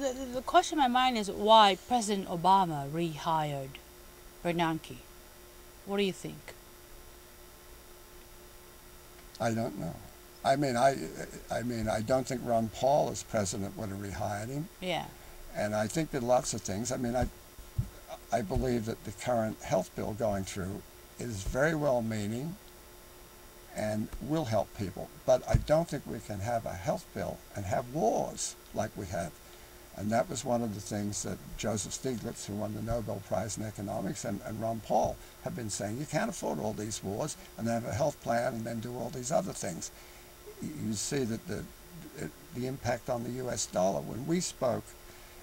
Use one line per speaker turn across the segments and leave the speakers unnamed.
know, the question in my mind is why President Obama rehired Bernanke. What do you think?
I don't know. I don't think Ron Paul as president would have rehired him.
Yeah.
And I think that lots of things. I believe that the current health bill going through is very well-meaning and will help people. But I don't think we can have a health bill and have wars like we have. And that was one of the things that Joseph Stiglitz, who won the Nobel Prize in economics, and Ron Paul have been saying. You can't afford all these wars and have a health plan and then do all these other things. You see that the impact on the U.S. dollar. When we spoke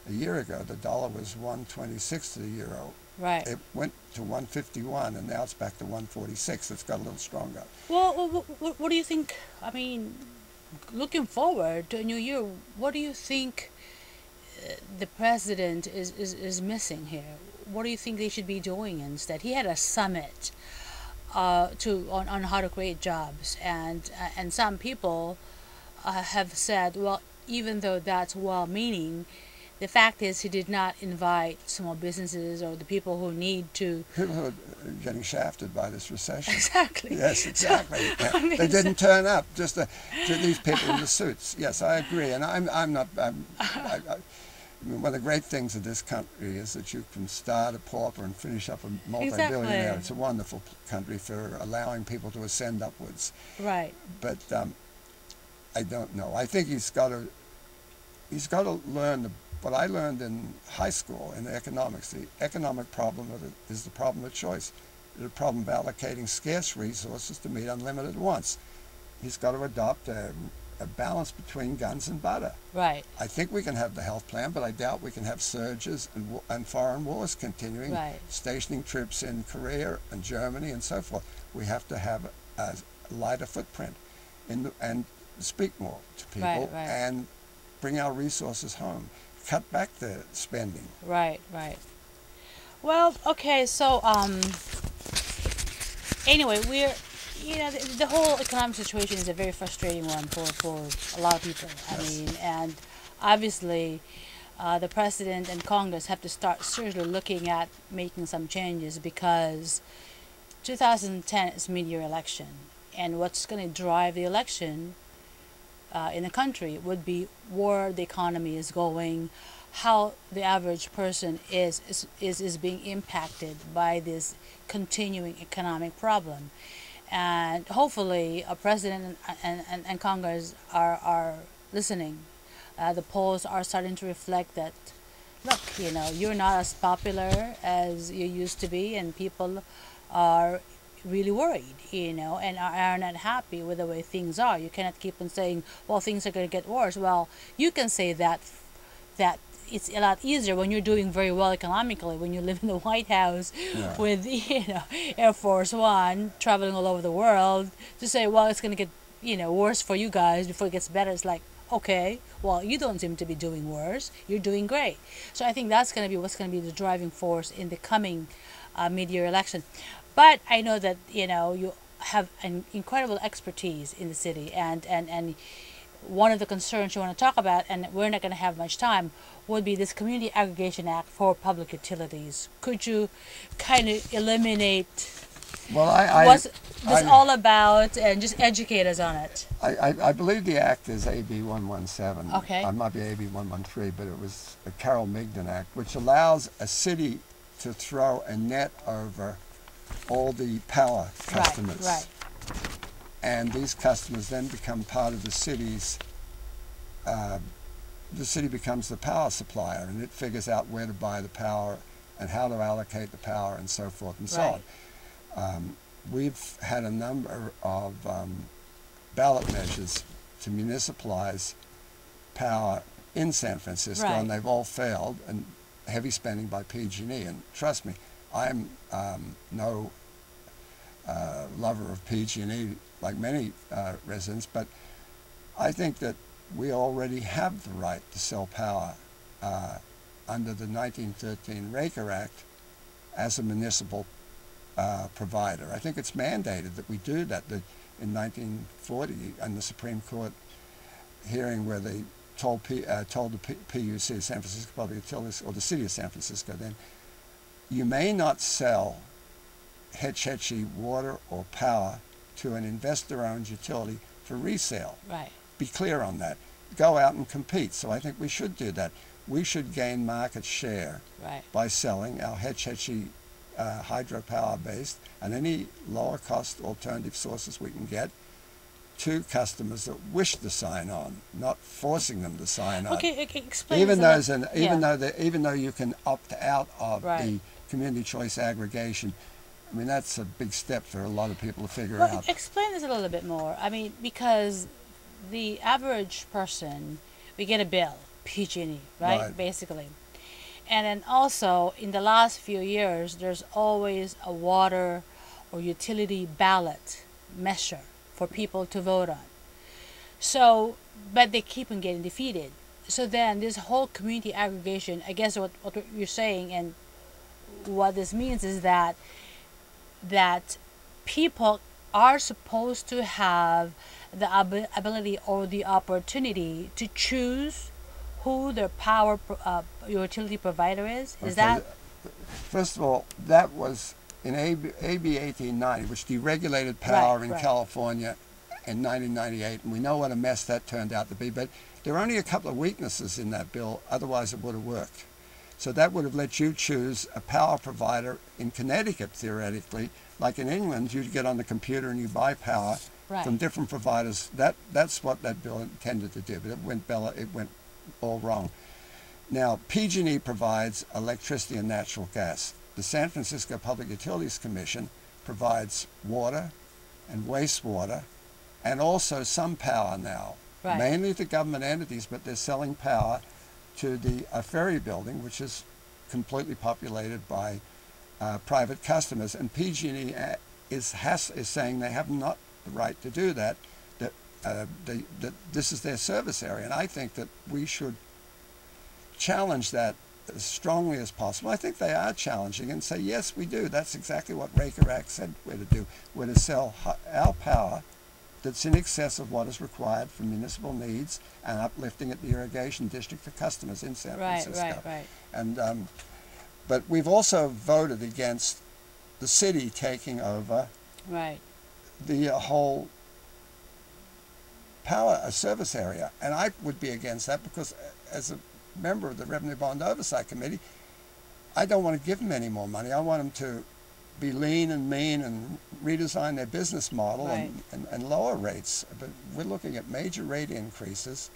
a year ago, the dollar was 126 to the euro.
Right.
It went to 151, and now it's back to 146. It's got a little stronger.
Well, what do you think? I mean, looking forward to a new year, what do you think the president is missing here? What do you think they should be doing instead? He had a summit on how to create jobs, and some people have said, well, even though that's well-meaning, the fact is he did not invite small businesses or the people who need to...
People who are getting shafted by this recession.
Exactly.
Yes, exactly.
So, I mean,
they didn't turn up, just to these people in the suits. Yes, I agree. And one of the great things of this country is that you can start a pauper and finish up a multi-billionaire.
Exactly.
It's a wonderful country for allowing people to ascend upwards.
Right.
But I don't know. I think he's got to learn what I learned in high school in economics. The economic problem is the problem of choice. The problem of allocating scarce resources to meet unlimited wants. He's got to adopt a balance between guns and butter.
Right.
I think we can have the health plan, but I doubt we can have surges and foreign wars continuing,
Right.
stationing troops in Korea and Germany and so forth. We have to have a lighter footprint and speak more to people,
Right, right.
and bring our resources home. Cut back the spending.
Right, right. Well, okay, so anyway, the whole economic situation is a very frustrating one for a lot of people.
Yes.
I mean, and obviously the president and Congress have to start seriously looking at making some changes, because 2010 is mid-year election, and what's going to drive the election in the country would be where the economy is going, how the average person is being impacted by this continuing economic problem. And hopefully a president and Congress are listening. The polls are starting to reflect that, look, you're not as popular as you used to be, and people are really worried, and are not happy with the way things are. You cannot keep on saying, well, things are going to get worse. Well, you can say that it's a lot easier when you're doing very well economically, when you live in the White House. Yeah. With Air Force One traveling all over the world, to say, well, it's going to get worse for you guys before it gets better. It's like, okay, well, you don't seem to be doing worse. You're doing great. So I think that's going to be what's going to be the driving force in the coming mid-year election. But I know that you have an incredible expertise in the city, and one of the concerns you want to talk about, and we're not going to have much time, would be this Community Aggregation Act for public utilities. Could you kind of eliminate what's this all about and just educate us on it?
I believe the act is AB 117.
Okay.
It might be AB 113, but it was the Carroll Migden Act, which allows a city to throw a net over all the power customers.
Right.
And these customers then become part of the city's, the city becomes the power supplier, and it figures out where to buy the power and how to allocate the power and so forth and so on. We've had a number of ballot measures to municipalize power in San Francisco, and they've all failed, and heavy spending by PG&E. And trust me, I'm no lover of PG&E like many residents, but I think that we already have the right to sell power under the 1913 Raker Act as a municipal provider. I think it's mandated that we do that. In 1940, in the Supreme Court hearing where they told the PUC, San Francisco Public Utilities, or the city of San Francisco then, you may not sell Hetch Hetchy water or power to an investor-owned utility for resale.
Right.
Be clear on that. Go out and compete. So I think we should do that. We should gain market share by selling our Hetch Hetchy hydropower based and any lower cost alternative sources we can get to customers that wish to sign on, not forcing them to sign on.
Okay, explain.
Even though you can opt out of the community choice aggregation, I mean, that's a big step for a lot of people to figure out.
Explain this a little bit more. I mean, because the average person, we get a bill, PG&E, right? Basically. And then also, in the last few years, there's always a water or utility ballot measure for people to vote on. So, but they keep on getting defeated. So then this whole community aggregation, I guess what you're saying and what this means is that people are supposed to have the ability or the opportunity to choose who their power utility provider is. Is that?
First of all, that was in AB 1890, which deregulated power in California in 1998, and we know what a mess that turned out to be. But there are only a couple of weaknesses in that bill, otherwise it would have worked. So that would have let you choose a power provider in Connecticut, theoretically. Like in England, you get on the computer and you buy power from different providers. That's what that bill intended to do, but it went all wrong. Now, PG&E provides electricity and natural gas. The San Francisco Public Utilities Commission provides water and wastewater and also some power now. Mainly to government entities, but they're selling power to the ferry building, which is completely populated by private customers. And PG&E is saying they have not the right to do that, that this is their service area. And I think that we should challenge that as strongly as possible. I think they are challenging and say, yes, we do. That's exactly what Raker Act said we're to do. We're to sell our power that's in excess of what is required for municipal needs and uplifting at the irrigation district for customers in San Francisco. And but we've also voted against the city taking over the whole power service area, and I would be against that because as a member of the Revenue Bond Oversight Committee, I don't want to give them any more money. I want them to be lean and mean and redesign their business model and lower rates. But we're looking at major rate increases,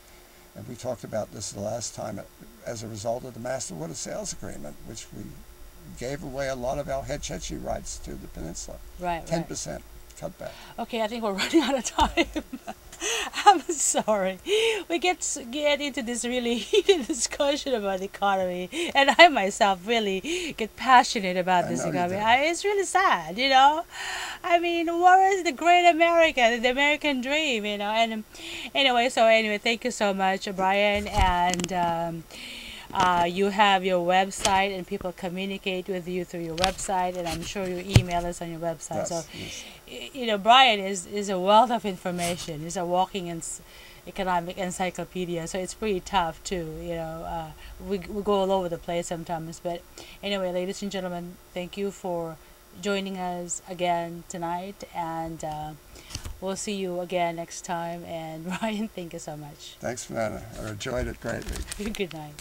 and we talked about this the last time as a result of the Master Water Sales Agreement, which we gave away a lot of our Hetch Hetchy rights to the peninsula. 10% cutback. Okay,
I think we're running out of time. I'm sorry. We get into this really heated discussion about the economy, and I myself really get passionate about this economy. It's really sad, you know. I mean, where is the great America, the American dream, you know? And anyway, thank you so much, Brian, and you have your website, and people communicate with you through your website, and I'm sure your email is on your website. You know, Brian is a wealth of information. He's a walking economic encyclopedia, so it's pretty tough too. You know, we go all over the place sometimes. But anyway, ladies and gentlemen, thank you for joining us again tonight, and we'll see you again next time. And Brian, thank you so much.
Thanks, Myrna. I enjoyed it greatly.
Good night.